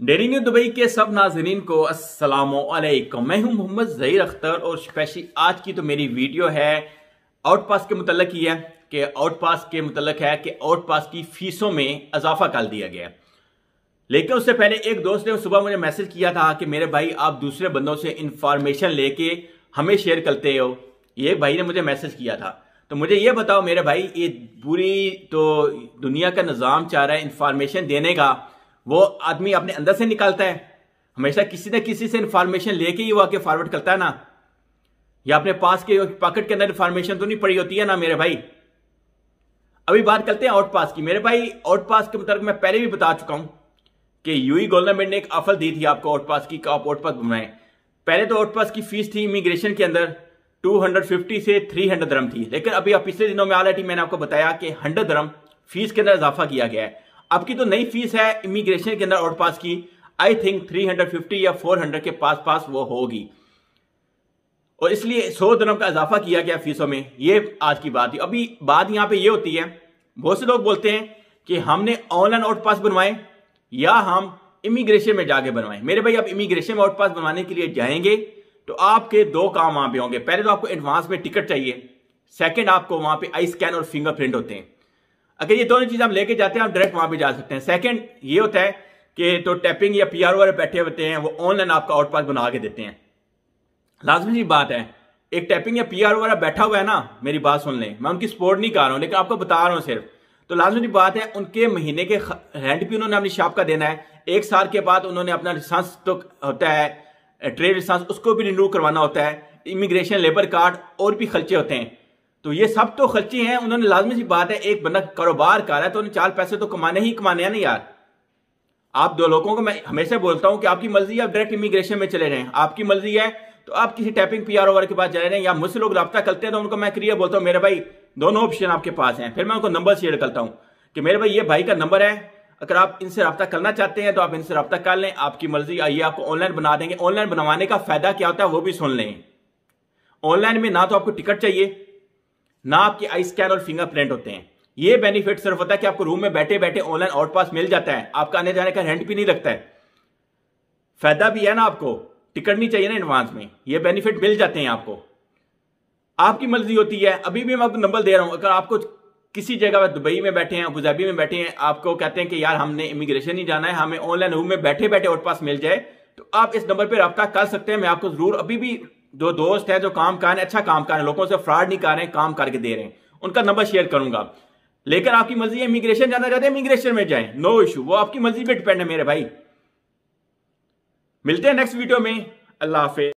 Daily news Dubai के सब नाजरीन को अस्सलामुअलैकुम। मैं हूं मोहम्मद ज़हीर अख्तर और स्पेशली आज की तो मेरी वीडियो है आउटपास के मुतल्लिक ही है कि आउटपास के मुतल्लिक है कि आउटपास की फीसों में इजाफा कर दिया गया। लेकिन उससे पहले एक दोस्त ने सुबह मुझे मैसेज किया था कि मेरे भाई आप दूसरे बंदों से इंफॉर्मेशन लेके हमें शेयर करते हो। ये एक भाई ने मुझे मैसेज किया था। तो मुझे ये बताओ मेरे भाई, ये पूरी तो दुनिया का निज़ाम चाह रहा है इंफॉर्मेशन देने का, वो आदमी अपने अंदर से निकालता है। हमेशा किसी न किसी से इंफॉर्मेशन लेके ही वो आके फॉरवर्ड करता है ना, या अपने पास के पॉकेट के अंदर इंफॉर्मेशन तो नहीं पड़ी होती है ना मेरे भाई। अभी बात करते हैं आउटपास की। मेरे भाई आउटपास के मुताबिक मैं पहले भी बता चुका हूं कि यूएई गवर्नमेंट ने एक ऑफर दी थी आपको आउटपास की, आप आउटपास बनाएं। पहले तो आउटपास की फीस थी इमिग्रेशन के अंदर 250 से 300 दिरहम थी, लेकिन अभी पिछले दिनों में ऑलरेडी मैंने आपको बताया कि 100 दिरहम फीस के अंदर इजाफा किया गया है। अब की तो नई फीस है इमिग्रेशन के अंदर आउटपास की, आई थिंक 350 या 400 के पास वो होगी, और इसलिए 100 दिरहम का इजाफा किया गया फीसों में। ये आज की बात है। अभी बात यहां पे ये होती है, बहुत से लोग बोलते हैं कि हमने ऑनलाइन आउटपास बनवाए या हम इमिग्रेशन में जाके बनवाएं। मेरे भाई आप इमिग्रेशन में आउटपास बनवाने के लिए जाएंगे तो आपके दो काम वहां पे होंगे। पहले तो आपको एडवांस में टिकट चाहिए, सेकंड आपको वहां पे आई स्कैन और फिंगरप्रिंट होते हैं। अगर ये दोनों चीजें हम लेके जाते हैं, हम डायरेक्ट वहां पे जा सकते हैं। सेकंड ये होता है कि तो टैपिंग या पीआर वाले बैठे होते हैं, वो ऑनलाइन आपका आउटपास बना के देते हैं। लाजमी सी बात है, एक टैपिंग या पीआर वाला बैठा हुआ है ना, मेरी बात सुन लें, मैं उनकी सपोर्ट नहीं कर रहा हूं लेकिन आपको बता रहा हूं सिर्फ। तो लाजमी बात है, उनके महीने के रेंट भी उन्होंने अपनी शॉप का देना है। 1 साल के बाद उन्होंने अपना लाइसेंस तो होता है, ट्रेड लाइसेंस, उसको भी रिन्यू करवाना होता है, इमिग्रेशन, लेबर कार्ड और भी खर्चे होते हैं। तो ये सब तो खर्चे हैं। उन्होंने लाजमी सी बात है, एक बंदा कारोबार कर रहा है तो उन्हें 4 पैसे तो कमाने ही कमाने हैं ना यार। आप दो लोगों को मैं हमेशा बोलता हूं कि आपकी मर्जी है आप डायरेक्ट इमिग्रेशन में चले जाएं, आपकी मर्जी है तो आप किसी टैपिंग पीआर वाले के पास चले जाएं, या मुझसे लोग रब्ता करते हैं तो उनको मैं क्लियर बोलता हूं मेरे भाई दोनों ऑप्शन आपके पास हैं। फिर मैं उनको नंबर शेयर करता हूं कि मेरे भाई ये भाई का नंबर है, अगर आप इनसे रब्ता करना चाहते हैं तो आप इनसे रब्ता कर लें, आपकी मर्जी। ये आपको ऑनलाइन बना देंगे। ऑनलाइन बनवाने का फायदा क्या होता है वो भी सुन लें। ऑनलाइन में ना तो आपको टिकट चाहिए, ना आपके आई स्कैन और फिंगरप्रिंट होते हैं। ये बेनिफिट सिर्फ होता है कि आपको रूम में बैठे बैठे ऑनलाइन आउटपास मिल जाता है, आपका आने जाने का रेंट भी नहीं लगता है, फायदा भी है ना, आपको टिकट नहीं चाहिए ना एडवांस में, ये बेनिफिट मिल जाते हैं आपको। आपकी मर्जी होती है। अभी भी मैं आपको नंबर दे रहा हूं, अगर आपको किसी जगह दुबई में बैठे हैं, अबूधाबी में बैठे हैं, आपको कहते हैं कि यार हमने इमिग्रेशन नहीं जाना है, हमें ऑनलाइन रूम में बैठे बैठे आउटपास मिल जाए, तो आप इस नंबर पर रब्ता कर सकते हैं। मैं आपको जरूर, अभी भी जो दोस्त है जो काम कर रहे हैं, अच्छा काम कर रहे हैं, लोगों से फ्रॉड नहीं कर रहे हैं, काम करके दे रहे हैं, उनका नंबर शेयर करूंगा। लेकिन आपकी मर्जी है, इमिग्रेशन जाना चाहते हैं इमिग्रेशन में जाएं, नो इशू, वो आपकी मर्जी पे डिपेंड है मेरे भाई। मिलते हैं नेक्स्ट वीडियो में। अल्लाह हाफिज़।